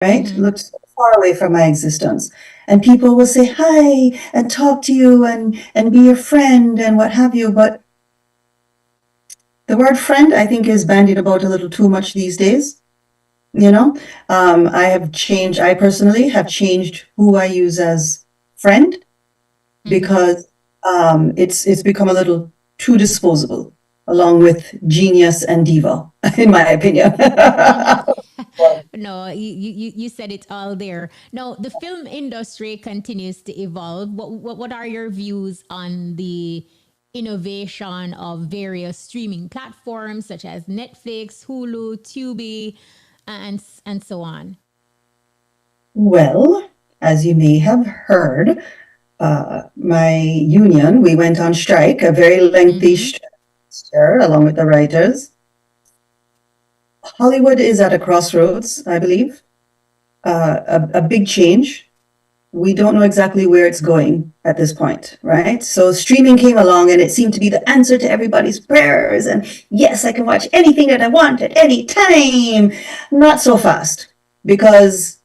right? Mm-hmm. Looked so far away from my existence. And people will say hi and talk to you and be your friend and what have you. But the word friend, I think, is bandied about a little too much these days. You know, I personally have changed who I use as friend Mm-hmm. because it's become a little too disposable, along with genius and diva, in my opinion. No, you said it all there. Now, the film industry continues to evolve. What are your views on the innovation of various streaming platforms such as Netflix, Hulu, Tubi, and so on? Well, as you may have heard, my union, we went on strike, a very lengthy Mm-hmm. strike, along with the writers. Hollywood is at a crossroads, I believe, a big change. We don't know exactly where it's going at this point, right? So streaming came along and it seemed to be the answer to everybody's prayers. And yes, I can watch anything that I want at any time. Not so fast, because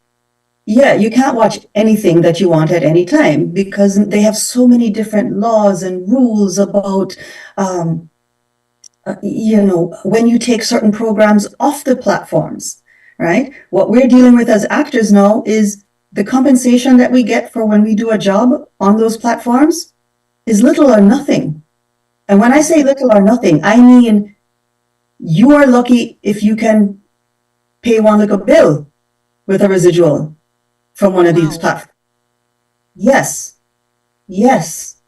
yeah, you can't watch anything that you want at any time because they have so many different laws and rules about, um, when you take certain programs off the platforms, right? What we're dealing with as actors now is the compensation that we get for when we do a job on those platforms is little or nothing. And when I say little or nothing, I mean you are lucky if you can pay one little bill with a residual from one of these Wow. platforms. Yes, yes.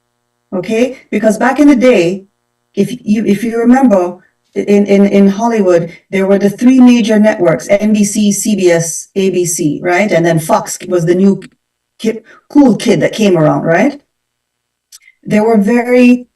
Okay, because back in the day, if you remember, in Hollywood there were the three major networks: NBC, CBS, ABC, right? And then Fox was the new kid, cool kid that came around, right? There were very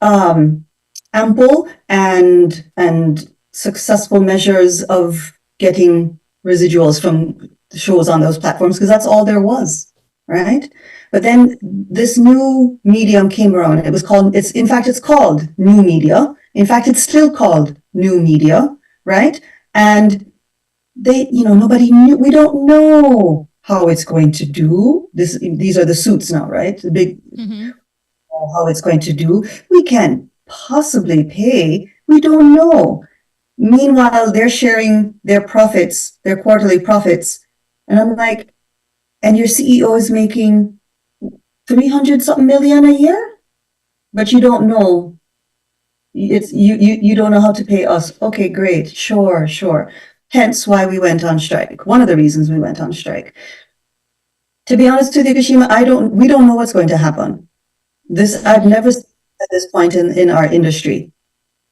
ample and successful measures of getting residuals from the shows on those platforms because that's all there was, right? But then this new medium came around. It's called new media. In fact, it's still called new media, right? And nobody knew. We don't know how it's going to do this. These are the suits now, right? The big Mm-hmm. how it's going to do. We can't possibly pay. We don't know. Meanwhile, they're sharing their profits, their quarterly profits. And I'm like, and your CEO is making 300 something million a year, but you don't know. You don't know how to pay us. Okay, great. Sure, sure. Hence why we went on strike. One of the reasons we went on strike. To be honest with you, Kashima, we don't know what's going to happen. I've Mm-hmm. never seen at this point in our industry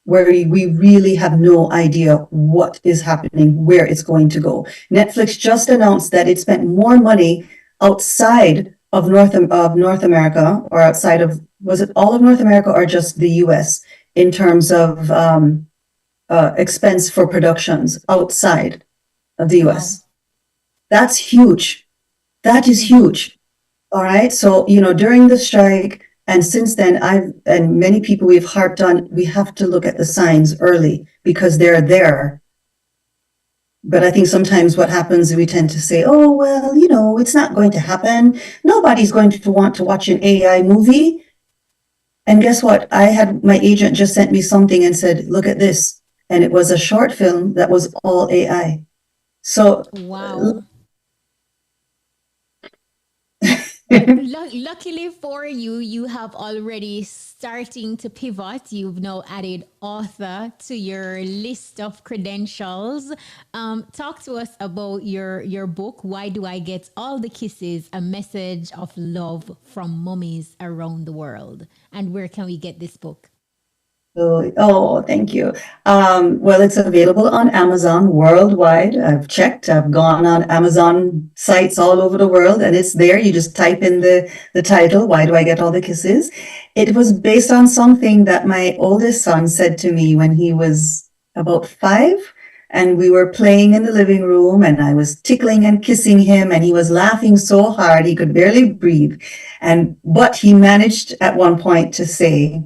where we really have no idea what is happening, where it's going to go. Netflix just announced that it spent more money outside of North America, or outside of, was it all of North America or just the US, in terms of expense for productions outside of the Wow. US. That's huge. That is Mm-hmm. huge. All right. So, during the strike and since then, and many people we've harped on, we have to look at the signs early because they're there. But I think sometimes what happens is we tend to say, oh, well, it's not going to happen. Nobody's going to want to watch an AI movie. And guess what? My agent just sent me something and said, look at this. And it was a short film that was all AI. So, Wow. Luckily for you, you have already starting to pivot. You've now added author to your list of credentials. Talk to us about your book. Why do I get all the kisses? A message of love from mummies around the world. And where can we get this book? Oh, thank you. Well, it's available on Amazon worldwide. I've checked. I've gone on Amazon sites all over the world, and it's there. You just type in the title. Why do I get all the kisses? It was based on something that my oldest son said to me when he was about 5, and we were playing in the living room, and I was tickling and kissing him, and he was laughing so hard he could barely breathe. But he managed at one point to say,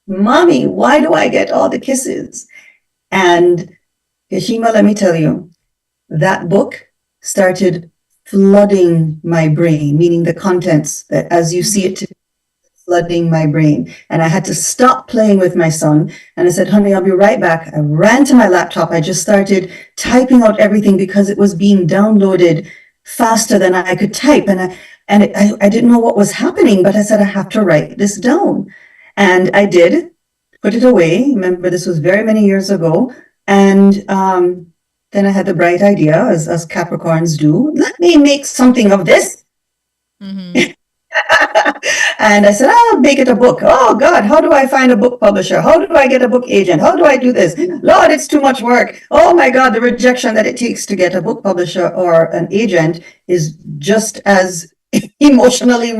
Mommy, why do I get all the kisses? And Hishima, let me tell you, that book started flooding my brain, meaning the contents that as you see it flooding my brain. And I had to stop playing with my son. And I said, honey, I'll be right back. I ran to my laptop. I just started typing out everything because it was being downloaded faster than I could type. I didn't know what was happening, but I said, I have to write this down. And I did put it away. Remember, this was very many years ago. And then I had the bright idea, as Capricorns do, let me make something of this. Mm-hmm. And I said, I'll make it a book. Oh God, how do I find a book publisher? How do I get a book agent? How do I do this? Lord, it's too much work. Oh my God, the rejection that it takes to get a book publisher or an agent is just as emotionally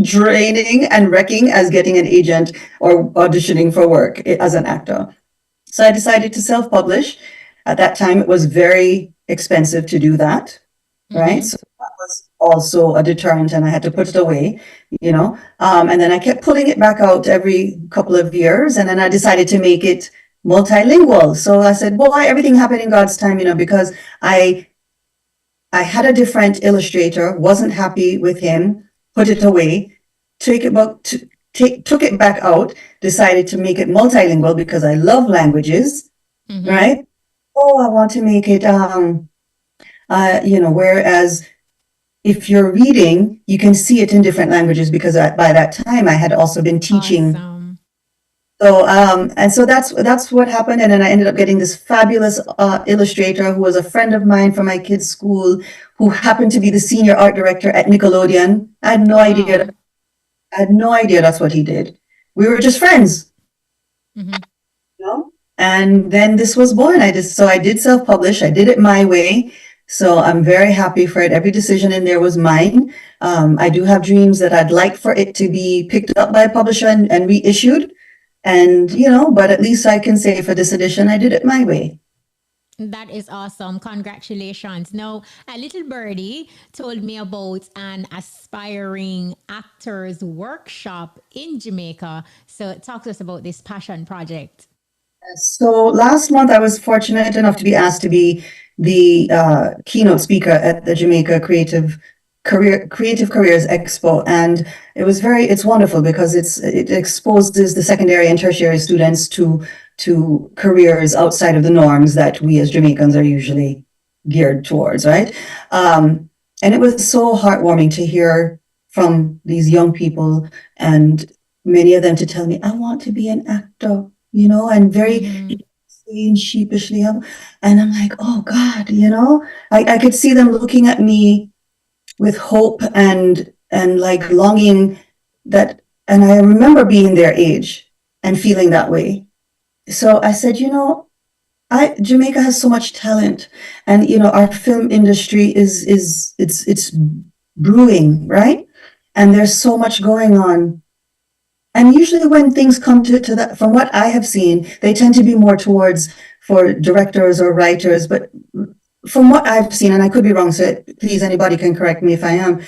draining and wrecking as getting an agent or auditioning for work as an actor. So I decided to self-publish. At that time, it was very expensive to do that, right? Mm-hmm. So that was also a deterrent, and I had to put it away, you know. And then I kept pulling it back out every couple of years, and then I decided to make it multilingual. So I said, boy, everything happened in God's time, you know, because I had a different illustrator, wasn't happy with him, put it away, took it back out, decided to make it multilingual because I love languages, Mm-hmm. right? Oh, I want to make it, you know, whereas if you're reading, you can see it in different languages because by that time I had also been teaching. Awesome. So, and so that's what happened. And then I ended up getting this fabulous illustrator who was a friend of mine from my kids' school, who happened to be the senior art director at Nickelodeon. Wow. I had no idea that's what he did. We were just friends, Mm-hmm. you know? And then this was born. I did self-publish. I did it my way. So I'm very happy for it. Every decision in there was mine. I do have dreams that I'd like for it to be picked up by a publisher and reissued. And, you know, but at least I can say for this edition, I did it my way. That is awesome. Congratulations. Now, a little birdie told me about an aspiring actors workshop in Jamaica. So, talk to us about this passion project. So last month, I was fortunate enough to be asked to be the keynote speaker at the Jamaica Creative Careers Expo, and it's wonderful because it exposes the secondary and tertiary students to careers outside of the norms that we as Jamaicans are usually geared towards, right? And it was so heartwarming to hear from these young people, and many of them to tell me, I want to be an actor, you know, and very Mm-hmm. sheepishly. And I'm like, oh God, you know, I could see them looking at me with hope and like longing that, and I remember being their age and feeling that way. So I said, you know, Jamaica has so much talent, and you know, our film industry it's brewing, right? And there's so much going on. And usually when things come to that, from what I have seen, they tend to be more towards for directors or writers. But from what I've seen, and I could be wrong, so please anybody can correct me if I am,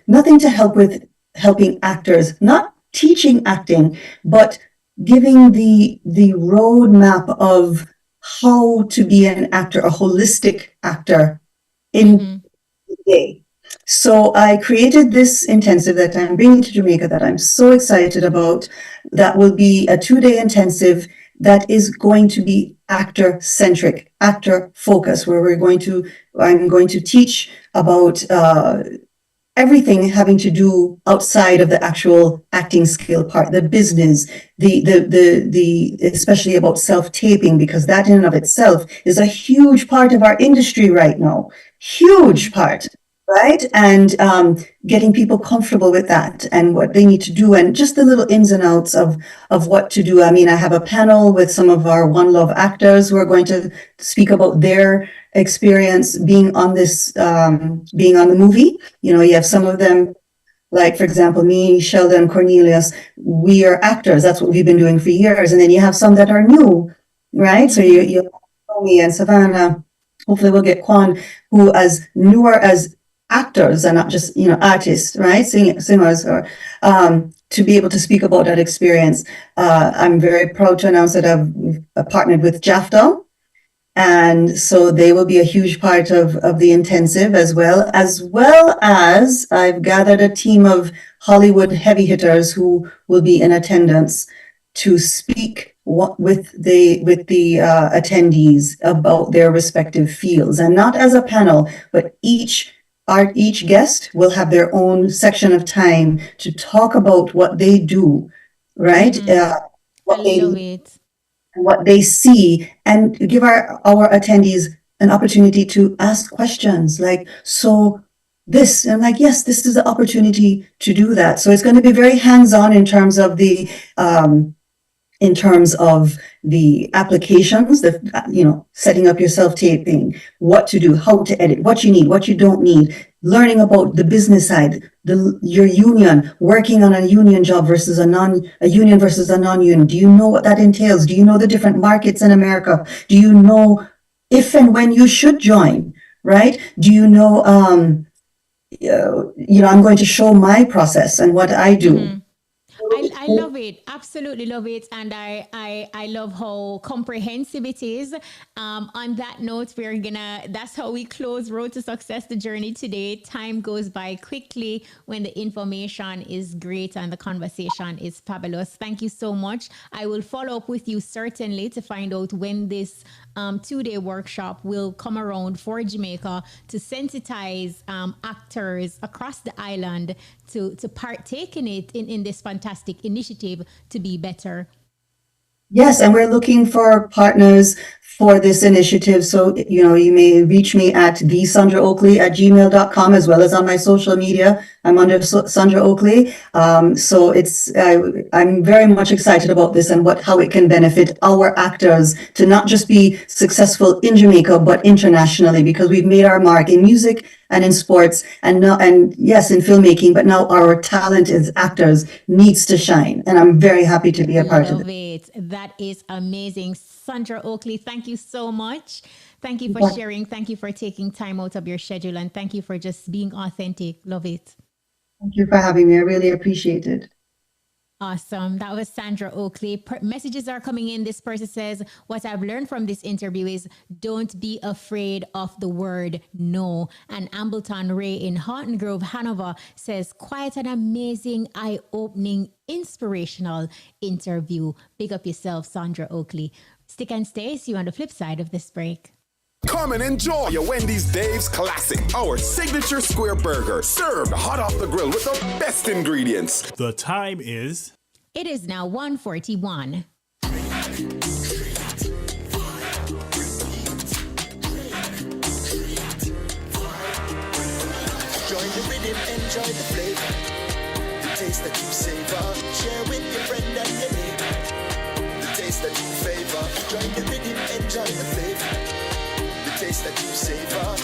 nothing to help with helping actors, not teaching acting, but giving the roadmap of how to be an actor, a holistic actor in Mm-hmm. the day. So I created this intensive that I'm bringing to Jamaica that I'm so excited about. That will be a 2-day intensive that is going to be actor centric, actor focus, where I'm going to teach about everything having to do outside of the actual acting skill part, the business, the especially about self-taping, because that in and of itself is a huge part of our industry right now. Mm-hmm. Huge part, right? And getting people comfortable with that and what they need to do, and just the little ins and outs of what to do. I mean, I have a panel with some of our One Love actors who are going to speak about their experience being on the movie. You know, you have some Mm-hmm. of them, like, for example, me, Sheldon, Cornelius, we are actors. That's what we've been doing for years. And then you have some that are new, right? So Mm-hmm. you have me and Savannah. Hopefully we'll get Quan, who as newer as actors and not just, you know, artists, right? Singers or to be able to speak about that experience. I'm very proud to announce that I've partnered with JAFTA, And so they will be a huge part of the intensive, as well as I've gathered a team of Hollywood heavy hitters who will be in attendance to speak with the attendees about their respective fields, and not as a panel, but each guest will have their own section of time to talk about what they do, right? I What they love it. what they see, and give our attendees an opportunity to ask questions like, so this, and I'm like, yes, this is the opportunity to do that. So it's going to be very hands-on in terms of the applications, setting up your self-taping, what to do, how to edit, what you need, what you don't need, learning about the business side, your union, working on a union job versus a union versus a non-union. Do you know what that entails? Do you know the different markets in America? Do you know if and when you should join, right? Do you know, I'm going to show my process and what I do. I love it. Absolutely love it. And I love how comprehensive it is. On that note, that's how we close Road to Success, the journey today. Time goes by quickly when the information is great and the conversation is fabulous. Thank you so much. I will follow up with you certainly to find out when this 2-day workshop will come around for Jamaica to sensitize actors across the island to partake in this fantastic initiative to be better. Yes, and we're looking for partners for this initiative. So, you may reach me at thesundraoakley@gmail.com, as well as on my social media. I'm under Sundra Oakley. So I'm very much excited about this and how it can benefit our actors to not just be successful in Jamaica, but internationally, because we've made our mark in music and in sports and yes, in filmmaking, but now our talent as actors needs to shine. And I'm very happy to be a part of it. Love it. That is amazing. Sundra Oakley, thank you so much. Thank you for sharing. Thank you for taking time out of your schedule. And thank you for just being authentic. Love it. Thank you for having me. I really appreciate it. Awesome. That was Sandra Oakley. Messages are coming in. This person says, what I've learned from this interview is don't be afraid of the word no. And Ambleton Ray in Horton Grove, Hanover says, quite an amazing, eye-opening, inspirational interview. Big up yourself, Sandra Oakley. Stick and stay. See you on the flip side of this break. Come and enjoy your Wendy's Dave's Classic, our signature square burger, served hot off the grill with the best ingredients. The time is... It is now 1:41. Join the rhythm, enjoy the flavor. The taste that you savor. Share with your friend and your neighbor. The taste that you favor. Join the rhythm, enjoy the flavor. The taste that you savor.